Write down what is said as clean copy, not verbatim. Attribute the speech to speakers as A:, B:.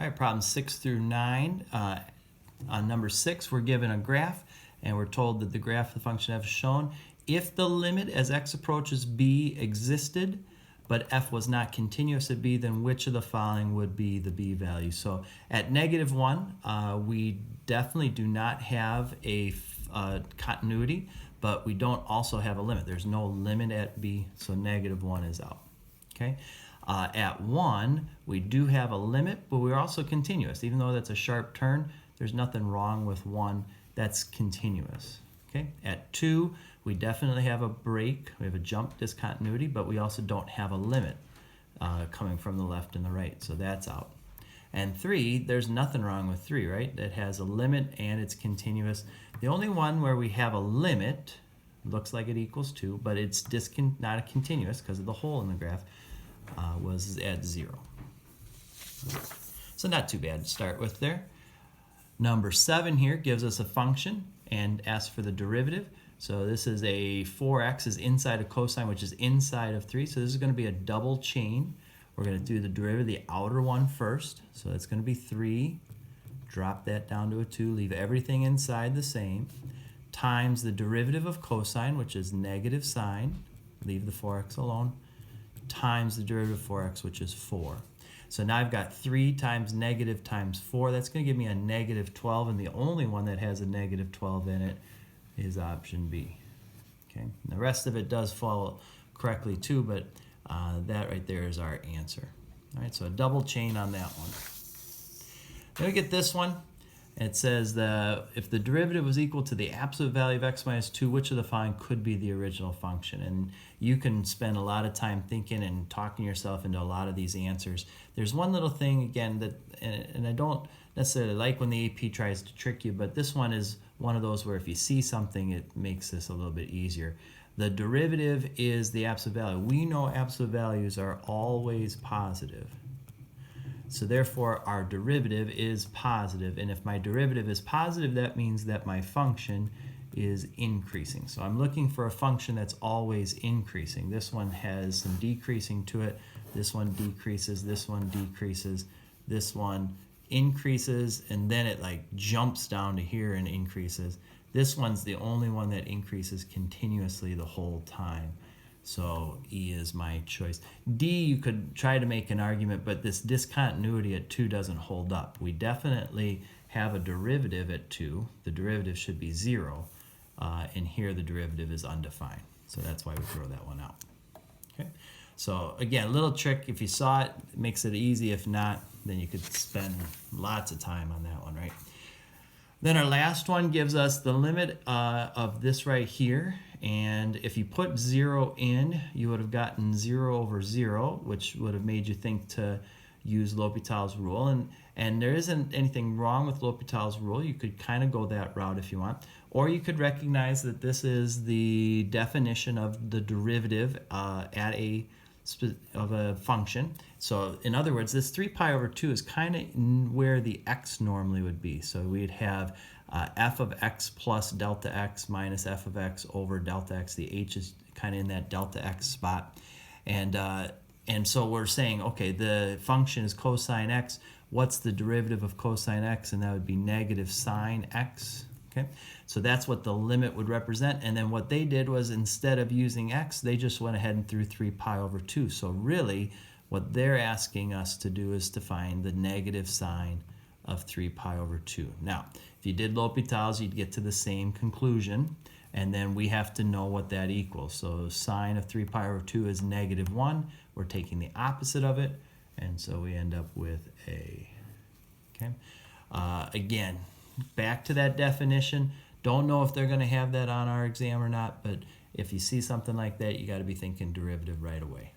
A: All right, problems 6 through 9. On number 6, we're given a graph, and we're told that the graph of the function f is shown. If the limit as x approaches b existed, but f was not continuous at b, then which of the following would be the b value? So at -1, we definitely do not have a continuity, but we don't also have a limit. There's no limit at b, so -1 is out. Okay. At 1, we do have a limit, but we're also continuous. Even though that's a sharp turn, there's nothing wrong with 1. That's continuous. Okay. At 2, we definitely have a break. We have a jump discontinuity, but we also don't have a limit coming from the left and the right, so that's out. And 3, there's nothing wrong with 3, right? It has a limit and it's continuous. The only one where we have a limit, looks like it equals 2, but it's not a continuous because of the hole in the graph, was at 0. So not too bad to start with there. Number 7 here gives us a function and asks for the derivative. So this is a 4x is inside of cosine, which is inside of 3. So this is going to be a double chain. We're going to do the derivative, the outer one first. So it's going to be 3. Drop that down to a 2. Leave everything inside the same. Times the derivative of cosine, which is negative sine. Leave the 4x alone. Times the derivative of 4x, which is 4. So now I've got 3 times negative times 4. That's going to give me a -12, and the only one that has a -12 in it is option B. Okay. And the rest of it does follow correctly too, but that right there is our answer. All right, so a double chain on that one. Then we get this one. It says if the derivative was equal to the absolute value of x minus 2, which of the following could be the original function? And you can spend a lot of time thinking and talking yourself into a lot of these answers. There's one little thing, again, that, and I don't necessarily like when the AP tries to trick you, but this one is one of those where if you see something, it makes this a little bit easier. The derivative is the absolute value. We know absolute values are always positive. So therefore, our derivative is positive, and if my derivative is positive, that means that my function is increasing. So I'm looking for a function that's always increasing. This one has some decreasing to it. This one decreases, this one decreases, this one increases, and then it like jumps down to here and increases. This one's the only one that increases continuously the whole time. So E is my choice. D, you could try to make an argument, but this discontinuity at 2 doesn't hold up. We definitely have a derivative at 2. The derivative should be 0, and here the derivative is undefined. So that's why we throw that one out. Okay. So again, a little trick. If you saw it, it makes it easy. If not, then you could spend lots of time on that one, right? Then our last one gives us the limit of this right here. And if you put 0 in, you would have gotten 0 over 0, which would have made you think to use L'Hopital's rule. And there isn't anything wrong with L'Hopital's rule. You could kind of go that route if you want. Or you could recognize that this is the definition of the derivative of a function. So in other words, this 3 pi over 2 is kind of where the x normally would be. So we'd have f of x plus delta x minus f of x over delta x. The h is kind of in that delta x spot. And so we're saying, okay, the function is cosine x. What's the derivative of cosine x? And that would be negative sine x. Okay, so that's what the limit would represent. And then what they did was, instead of using x, they just went ahead and threw 3 pi over 2. So really, what they're asking us to do is to find the negative sine of 3 pi over 2. Now, if you did L'Hopital's, you'd get to the same conclusion, and then we have to know what that equals. So sine of 3 pi over 2 is -1. We're taking the opposite of it, and so we end up with A. Okay. Again, back to that definition. Don't know if they're going to have that on our exam or not, but if you see something like that, you got to be thinking derivative right away.